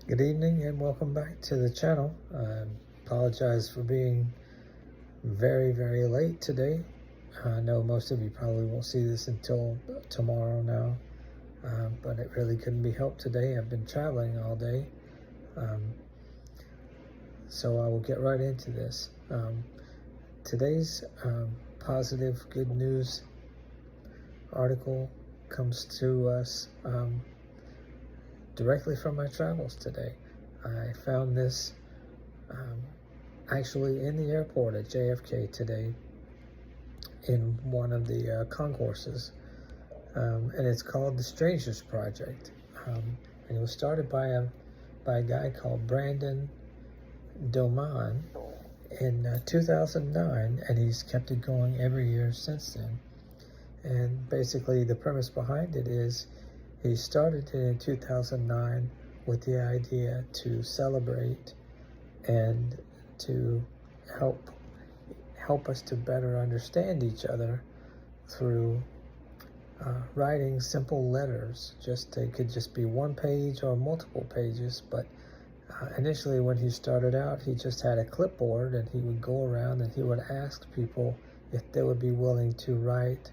Good evening and welcome back to the channel. I apologize for being very late today. I know most of you probably won't see this until tomorrow now, but it really couldn't be helped today. I've been traveling all day, so I will get right into this. Today's positive good news article comes to us directly from my travels today. I found this actually in the airport at JFK today in one of the concourses, and it's called the Strangers Project, and it was started by a guy called Brandon Doman in 2009, and he's kept it going every year since then. And basically the premise behind it is he started it in 2009 with the idea to celebrate and to help us to better understand each other through writing simple letters. They could just be one page or multiple pages, but initially when he started out, he just had a clipboard and he would go around and he would ask people if they would be willing to write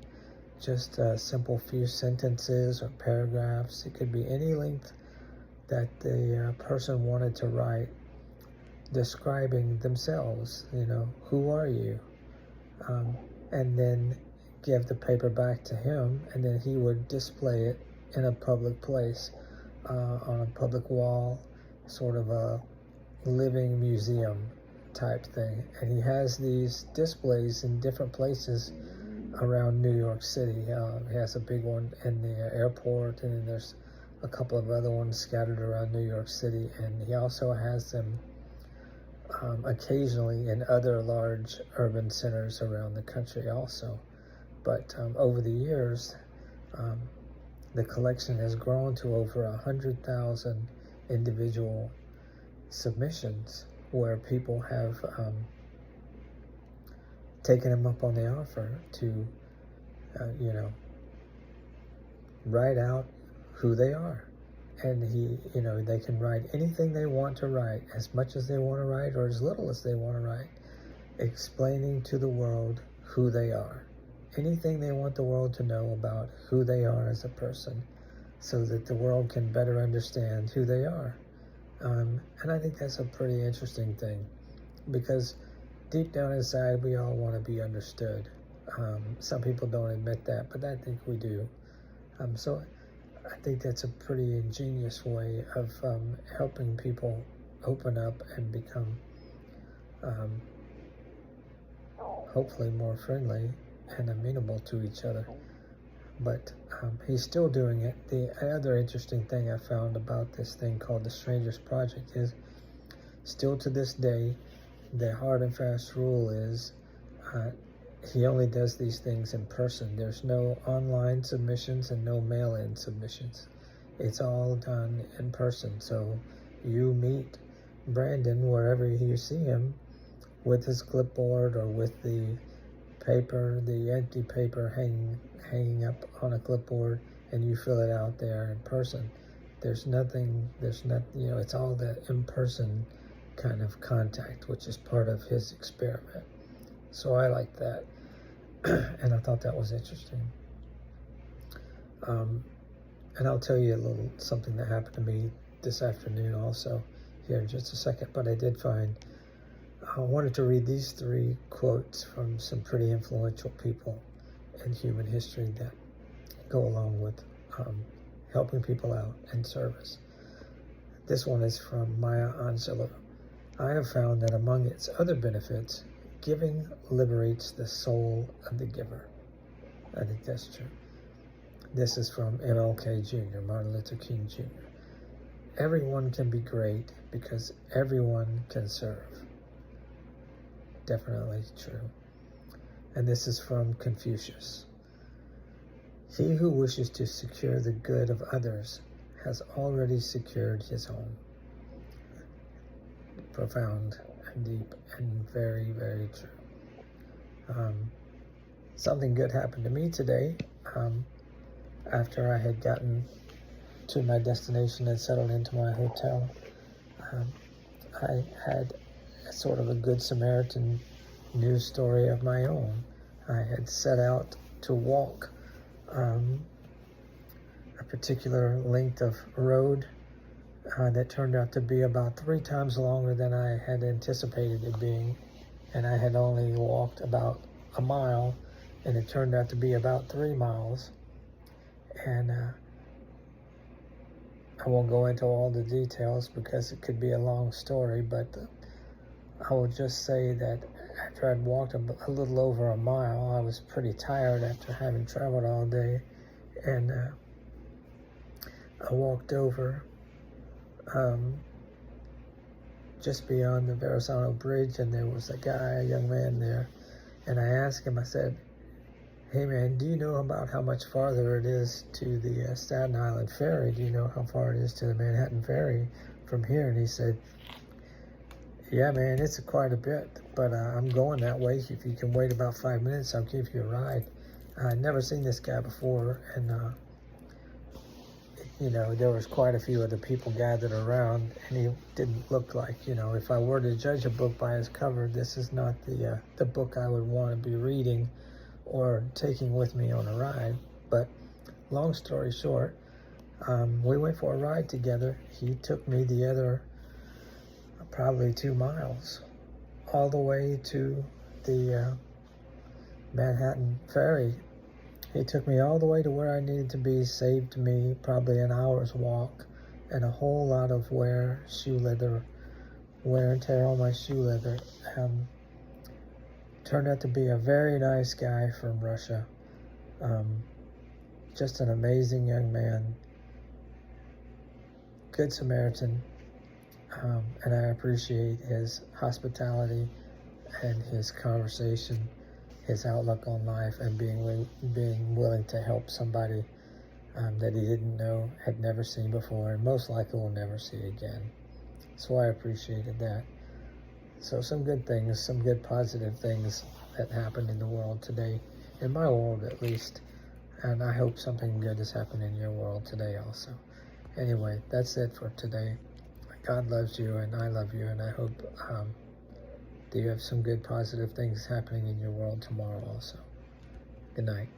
just a simple few sentences or paragraphs. It could be any length that the person wanted to write, describing themselves, who are you? And then give the paper back to him, and then he would display it in a public place, on a public wall, sort of a living museum type thing. And he has these displays in different places around New York City. He has a big one in the airport, and then there's a couple of other ones scattered around New York City, and he also has them occasionally in other large urban centers around the country also. But over the years, the collection has grown to over 100,000 individual submissions where people have taken him up on the offer to, write out who they are. And they can write anything they want to write, as much as they want to write or as little as they want to write, explaining to the world who they are. Anything they want the world to know about who they are as a person, so that the world can better understand who they are. And I think that's a pretty interesting thing, because deep down inside, we all want to be understood. Some people don't admit that, but I think we do. So I think that's a pretty ingenious way of helping people open up and become hopefully more friendly and amenable to each other. But he's still doing it. The other interesting thing I found about this thing called the Strangers Project is, still to this day, the hard and fast rule is he only does these things in person. There's no online submissions and no mail-in submissions. It's all done in person. So you meet Brandon wherever you see him, with his clipboard or with the paper, the empty paper hanging up on a clipboard, and you fill it out there in person. It's all that in-person kind of contact, which is part of his experiment. So I like that, and I thought that was interesting. And I'll tell you a little something that happened to me this afternoon also here in just a second, but I wanted to read these 3 quotes from some pretty influential people in human history that go along with helping people out and service. This one is from Maya Angelou. I have found that among its other benefits, giving liberates the soul of the giver. I think that's true. This is from MLK Jr., Martin Luther King Jr. Everyone can be great because everyone can serve. Definitely true. And this is from Confucius. He who wishes to secure the good of others has already secured his own. Profound and deep and very true. Something good happened to me today. After I had gotten to my destination and settled into my hotel, um, I had sort of a Good Samaritan news story of my own. I had set out to walk a particular length of road that turned out to be about 3 times longer than I had anticipated it being. And I had only walked about a mile, and it turned out to be about 3 miles. And I won't go into all the details because it could be a long story, but I will just say that after I'd walked a little over a mile, I was pretty tired after having traveled all day, and I walked over just beyond the Verrazano Bridge, and there was a young man there, and I asked him, I said, "Hey man, do you know about how much farther it is to the Staten Island Ferry? Do you know how far it is to the Manhattan Ferry from here?" And he said, "Yeah man, it's quite a bit, but I'm going that way. If you can wait about 5 minutes, I'll give you a ride." I'd never seen this guy before, and there was quite a few other people gathered around, and he didn't look like, if I were to judge a book by its cover, this is not the book I would want to be reading or taking with me on a ride. But long story short, we went for a ride together. He took me the other probably 2 miles all the way to the Manhattan Ferry. He took me all the way to where I needed to be, saved me probably an hour's walk and a whole lot of wear and tear on my shoe leather. Turned out to be a very nice guy from Russia. Just an amazing young man. Good Samaritan. And I appreciate his hospitality and his conversation, his outlook on life, and being willing to help somebody that he didn't know, had never seen before, and most likely will never see again. So I appreciated that. So some good things, some good positive things that happened in the world today, in my world at least, and I hope something good has happened in your world today also. Anyway, that's it for today. God loves you, and I love you, and I hope that you have some good positive things happening in your world tomorrow also. Good night.